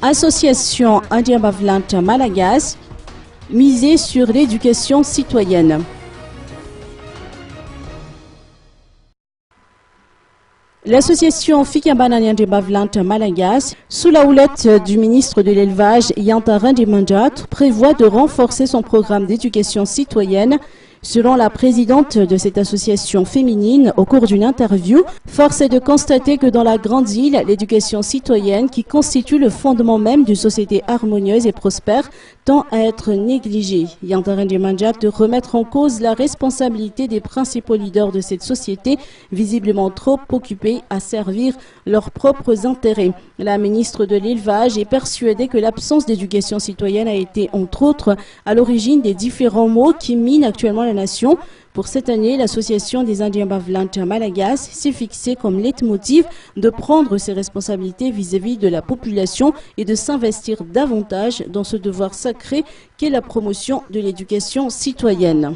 Association Indien Bavlante Malagasy, miser sur l'éducation citoyenne. L'association Fikambana Indien Bavlante Malagasy, sous la houlette du ministre de l'Élevage Yantarin Dimanjat, prévoit de renforcer son programme d'éducation citoyenne. Selon la présidente de cette association féminine, au cours d'une interview, force est de constater que dans la grande île, l'éducation citoyenne, qui constitue le fondement même d'une société harmonieuse et prospère, tend à être négligée. Yantarin Dimanjat de remettre en cause la responsabilité des principaux leaders de cette société, visiblement trop occupés à servir leurs propres intérêts. La ministre de l'Élevage est persuadée que l'absence d'éducation citoyenne a été, entre autres, à l'origine des différents maux qui minent actuellement la nation. Pour cette année, l'association des Indiens Bavlante Malagasy s'est fixée comme leitmotiv de prendre ses responsabilités vis-à-vis de la population et de s'investir davantage dans ce devoir sacré qu'est la promotion de l'éducation citoyenne.